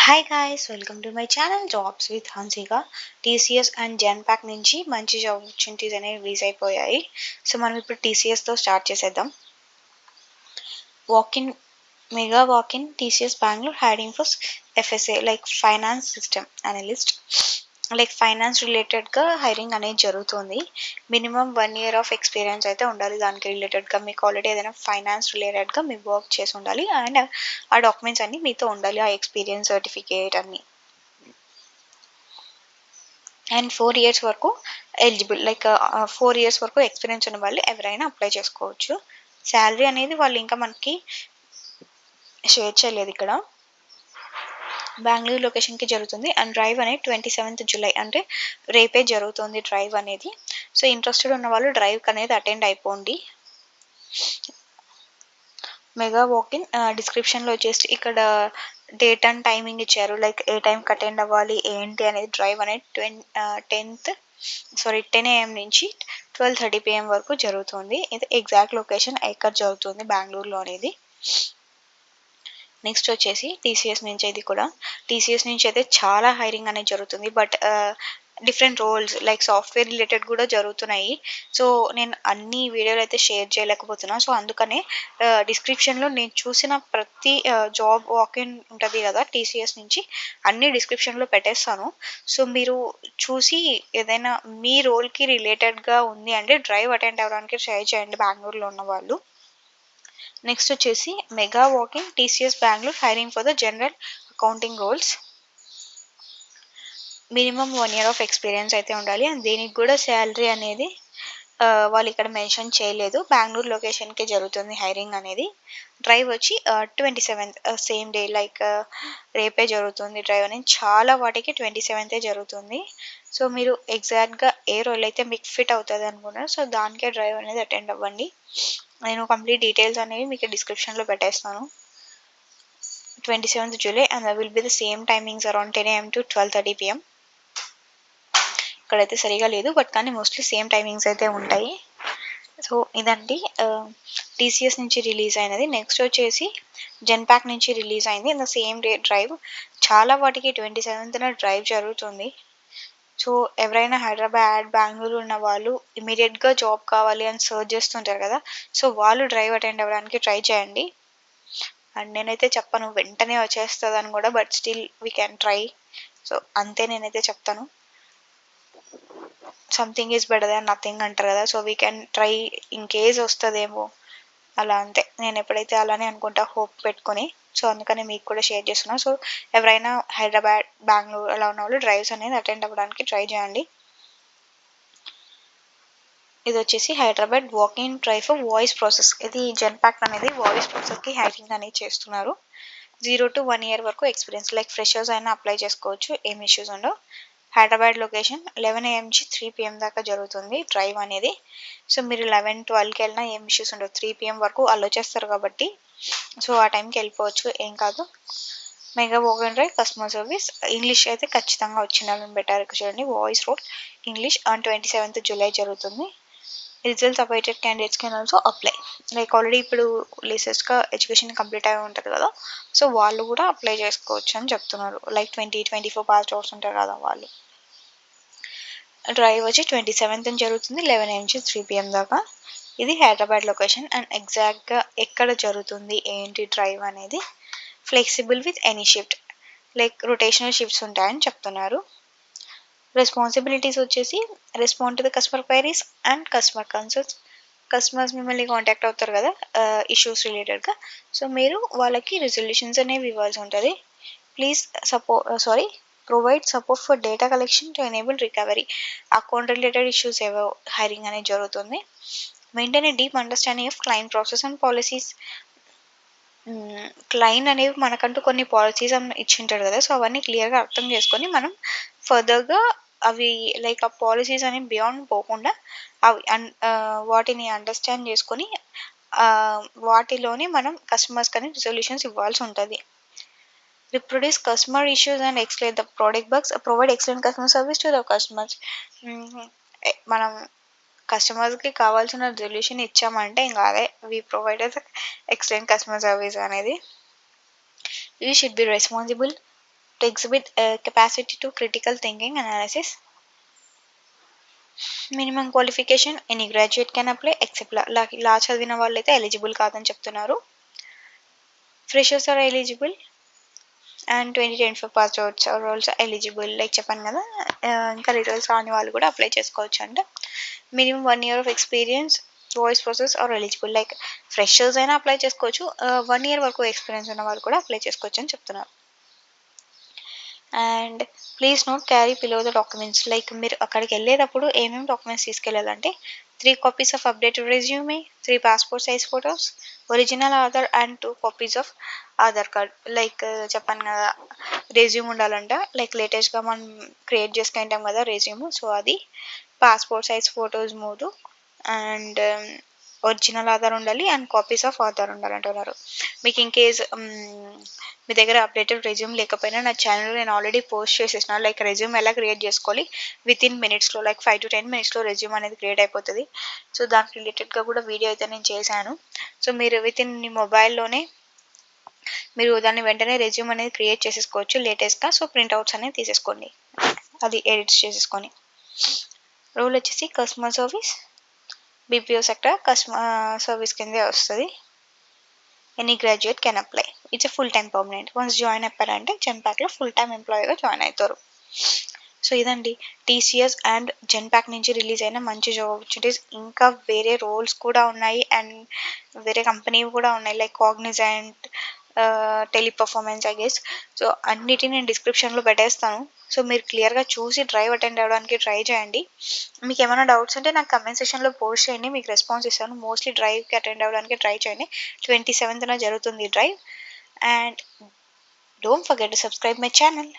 Hi guys, welcome to my channel jobs with Hansika. TCS and Genpact నుంచి మంచి job opportunities అనేవి release అయిపోయాయి. So మనం ఇప్పుడు టీసీఎస్తో స్టార్ట్ చేసేద్దాం. Walk-in mega walk-in TCS Bengaluru hiring for FSA like finance system analyst, like finance రిలేటెడ్గా hiring అనేది జరుగుతుంది. మినిమం 1 year ఆఫ్ ఎక్స్పీరియన్స్ అయితే ఉండాలి. దానికి రిలేటెడ్గా మీకు ఆల్రెడీ ఏదైనా ఫైనాన్స్ రిలేటెడ్గా మీరు వర్క్ చేసి ఉండాలి అండ్ ఆ డాక్యుమెంట్స్ అన్నీ మీతో ఉండాలి, ఆ ఎక్స్పీరియన్స్ సర్టిఫికేట్ అన్నీ. అండ్ 4 years వరకు ఎలిజిబుల్, లైక్ 4 years వరకు ఎక్స్పీరియన్స్ ఉన్న వాళ్ళు ఎవరైనా అప్లై చేసుకోవచ్చు. శాలరీ అనేది వాళ్ళు ఇంకా మనకి షేర్ చేయలేదు ఇక్కడ. బెంగళూరు లొకేషన్కి జరుగుతుంది అండ్ డ్రైవ్ అనేది 27th July అంటే రేపే జరుగుతుంది డ్రైవ్ అనేది. సో ఇంట్రెస్టెడ్ ఉన్న వాళ్ళు డ్రైవ్కి అనేది అటెండ్ అయిపోండి. మెగా వాకిన్ డిస్క్రిప్షన్లో వచ్చేసి ఇక్కడ డేట్ అండ్ టైమింగ్ ఇచ్చారు, లైక్ ఏ టైంకి అటెండ్ అవ్వాలి ఏంటి అనేది. డ్రైవ్ అనేది 10 AM నుంచి 12:30 PM వరకు జరుగుతుంది. ఇది ఎగ్జాక్ట్ లొకేషన్ ఎక్కడ జరుగుతుంది బెంగళూరులో అనేది. నెక్స్ట్ వచ్చేసి టీసీఎస్ నుంచి, ఇది కూడా టీసీఎస్ నుంచి అయితే చాలా హైరింగ్ అనేది జరుగుతుంది. But different roles like software related కూడా జరుగుతున్నాయి. సో నేను అన్ని వీడియోలు అయితే షేర్ చేయలేకపోతున్నా. సో అందుకనే డిస్క్రిప్షన్లో నేను చూసిన ప్రతి జాబ్ వాకిన్ ఉంటుంది కదా టీసీఎస్ నుంచి, అన్ని డిస్క్రిప్షన్లో పెట్టేస్తాను. సో మీరు చూసి ఏదైనా మీ రోల్కి రిలేటెడ్గా ఉంది అంటే డ్రైవ్ అటెండ్ అవ్వడానికి ట్రై చేయండి బెంగళూరులో ఉన్న వాళ్ళు. నెక్స్ట్ వచ్చేసి mega walking TCS Bengaluru hiring for the general accounting roles. Minimum 1 year of experience అయితే ఉండాలి అండ్ దీనికి కూడా శాలరీ అనేది వాళ్ళు ఇక్కడ మెన్షన్ చేయలేదు. బెంగళూరు లొకేషన్కి జరుగుతుంది హైరింగ్ అనేది. డ్రైవ్ వచ్చి 27th సేమ్ డే, లైక్ రేపే జరుగుతుంది డ్రైవ్ అనేది. చాలా వాటికి 27th జరుగుతుంది. సో మీరు ఎగ్జాక్ట్గా ఏ రోల్ అయితే మీకు ఫిట్ అవుతుంది అనుకున్నారు సో దానికే డ్రైవ్ అనేది అటెండ్ అవ్వండి. నేను కంప్లీట్ డీటెయిల్స్ అనేవి మీకు డిస్క్రిప్షన్లో పెట్టేస్తాను. 27th July and that will be the same timings around 10 AM to 12:30 PM. ఇక్కడైతే సరిగా లేదు బట్ కానీ మోస్ట్లీ సేమ్ టైమింగ్స్ అయితే ఉంటాయి. సో ఇదండి టీసీఎస్ నుంచి రిలీజ్ అయినది. నెక్స్ట్ వచ్చేసి జెన్పాక్ నుంచి రిలీజ్ అయింది in the same day drive. చాలా వాటికి 27th డ్రైవ్ జరుగుతుంది. సో ఎవరైనా హైదరాబాద్ బెంగళూరు ఉన్న వాళ్ళు ఇమీడియట్గా జాబ్ కావాలి అని సర్చ్ చేస్తుంటారు కదా, సో వాళ్ళు డ్రైవ్ అటెండ్ అవ్వడానికి ట్రై చేయండి. అండ్ నేనైతే చెప్పను వెంటనే వచ్చేస్తుంది అని కూడా, but still we can try. So అంతే నేనైతే చెప్తాను. Something is better than nothing అంటారు కదా, so we can try in case వస్తుందేమో అలా. అంతే నేను ఎప్పుడైతే అలానే అనుకుంటా హోప్ పెట్టుకొని. సో అందుకని మీకు కూడా షేర్ చేస్తున్నా. సో ఎవరైనా హైదరాబాద్ బెంగళూరు అలా ఉన్న వాళ్ళు డ్రైవ్స్ అనేది అటెండ్ అవ్వడానికి ట్రై చేయండి. ఇది వచ్చేసి Hyderabad walking drive for voice process. ఇది జెన్పాక్ అనేది వాయిస్ ప్రాసెస్కి హైరింగ్ అనేది చేస్తున్నారు. 0 to 1 year వరకు ఎక్స్పీరియన్స్, లైక్ ఫ్రెషర్స్ అయినా అప్లై చేసుకోవచ్చు, ఏం ఇష్యూస్ ఉండవు. హైదరాబాద్ లొకేషన్ 11 AM నుంచి 3 PM దాకా జరుగుతుంది డ్రైవ్ అనేది. సో మీరు 11-12కి వెళ్ళినా ఏం ఇష్యూస్ ఉండవు. 3 PM వరకు అలో చేస్తారు కాబట్టి సో ఆ టైంకి వెళ్ళిపోవచ్చు, ఏం కాదు. Mega walking drive customer service English అయితే ఖచ్చితంగా వచ్చిండాలని పెట్టారు. చూడండి voice role English on 27th July జరుగుతుంది. Results awaited candidates can also apply, like already ఇప్పుడు లేటెస్ట్గా ఎడ్యుకేషన్ కంప్లీట్ అయి ఉంటుంది కదా, సో వాళ్ళు కూడా అప్లై చేసుకోవచ్చు అని చెప్తున్నారు. లైక్ 20-24 పాస్ అవుట్స్ ఉంటారు కదా వాళ్ళు. డ్రైవ్ వచ్చి 27th జరుగుతుంది 11 AM నుంచి 3 PM దాకా. ఇది హైదరాబాద్ లొకేషన్ అండ్ ఎగ్జాక్ట్గా ఎక్కడ జరుగుతుంది ఏంటి డ్రైవ్ అనేది. Flexible with any shift, like rotational shifts ఉంటాయని చెప్తున్నారు. రెస్పాన్సిబిలిటీస్ వచ్చేసి respond to the customer queries and customer concerns. Customers మిమ్మల్ని కాంటాక్ట్ అవుతారు కదా ఇష్యూస్ రిలేటెడ్గా, సో మీరు వాళ్ళకి రిజల్యూషన్స్ అనేవి ఇవ్వాల్సి ఉంటుంది. Please provide support for data collection to enable recovery. Account related issues ఏవో హైరింగ్ అనేది జరుగుతుంది. Maintain a deep understanding of client process and policies. Client అనేవి మనకంటూ కొన్ని పాలసీస్ ఇచ్చింటాడు కదా, సో అవన్నీ క్లియర్గా అర్థం చేసుకొని మనం ఫర్దర్గా అవి లైక్ ఆ పాలసీస్ అనేవి బియాండ్ పోకుండా అవి వాటిని అండర్స్టాండ్ చేసుకొని వాటిలోనే మనం కస్టమర్స్ కానీ రిజల్యూషన్స్ ఇవ్వాల్సి ఉంటుంది. Reproduce customer issues and explain the product bugs, provide excellent customer service to the customers. మనం కస్టమర్స్కి కావాల్సిన రిజల్యూషన్ ఇచ్చామంటే ఇంకా అదే we provided excellent customer service అనేది. You should be responsible to exhibit a capacity to critical thinking analysis. Minimum qualification any graduate can apply except law చదివిన వాళ్ళైతే eligible కాదని చెప్తున్నారు. Freshers are eligible and 2025 pass outs are also eligible. Like చెప్పాను కదా, ఇంకా results రాని వాళ్ళు కూడా అప్లై చేసుకోవచ్చు అంట. Minimum 1 year of experience voice process are eligible. Like freshers అయినా అప్లై చేసుకోవచ్చు, 1 year వరకు ఎక్స్పీరియన్స్ ఉన్న వాళ్ళు కూడా అప్లై చేసుకోవచ్చు అని చెప్తున్నారు. And please note carry below the documents. Like మీరు అక్కడికి వెళ్ళేటప్పుడు ఏమేమి డాక్యుమెంట్స్ తీసుకెళ్ళాలంటే 3 copies of updated resume, 3 passport size photos, original Aadhaar and 2 copies of Aadhaar card. Like చెప్పాను కదా, రెజ్యూమ్ ఉండాలంట. లైక్ లేటెస్ట్గా మనం క్రియేట్ చేసుకుంటాం కదా రెజ్యూమ్, సో అది, passport size photos 3, and original Aadhaar ఉండాలి అండ్ కాపీస్ ఆఫ్ ఆధార్ ఉండాలంటున్నారు. మీకు ఇన్ కేస్ మీ దగ్గర అప్డేటెడ్ రెజ్యూమ్ లేకపోయినా నా ఛానల్లో నేను ఆల్రెడీ పోస్ట్ చేసేసిన. లైక్ రెజ్యూమ్ ఎలా క్రియేట్ చేసుకోవాలి వితిన్ మినిట్స్లో, లైక్ 5 to 10 minutesలో రెజ్యూమ్ అనేది క్రియేట్ అయిపోతుంది. సో దానికి రిలేటెడ్గా కూడా వీడియో అయితే నేను చేశాను. సో మీరు వితిన్ మీ మొబైల్లోనే మీరు దాన్ని వెంటనే రెజ్యూమ్ అనేది క్రియేట్ చేసేసుకోవచ్చు లేటెస్ట్గా. సో ప్రింట్అవుట్స్ అనేది తీసేసుకోండి, అది ఎడిట్స్ చేసేసుకొని. రోల్ వచ్చేసి customer service, BPO sector customer service కిందే వస్తుంది. Any graduate can apply. It's full time permanent. Once join అయిపోయారంటే జెన్పాక్లో ఫుల్ టైమ్ ఎంప్లాయీగా జాయిన్ అవుతారు. సో ఇదండి టీసీఎస్ అండ్ జెన్పాక్ నుంచి రిలీజ్ అయిన మంచి జాబ్ ఆపర్చునిటీస్. ఇంకా వేరే రోల్స్ కూడా ఉన్నాయి అండ్ వేరే కంపెనీ కూడా ఉన్నాయి, like Cognizant, Teleperformance I guess. So అన్నిటిని నేను డిస్క్రిప్షన్లో పెట్టేస్తాను. సో మీరు క్లియర్గా చూసి డ్రైవ్ అటెండ్ అవ్వడానికి ట్రై చేయండి. మీకు ఏమైనా డౌట్స్ ఉంటే నాకు కమెంట్ సెక్షన్లో పోస్ట్ చేయండి, మీకు రెస్పాన్స్ ఇస్తాను. మోస్ట్లీ డ్రైవ్కి అటెండ్ అవ్వడానికి ట్రై చేయండి. 27th జరుగుతుంది drive. And don't forget to subscribe my channel.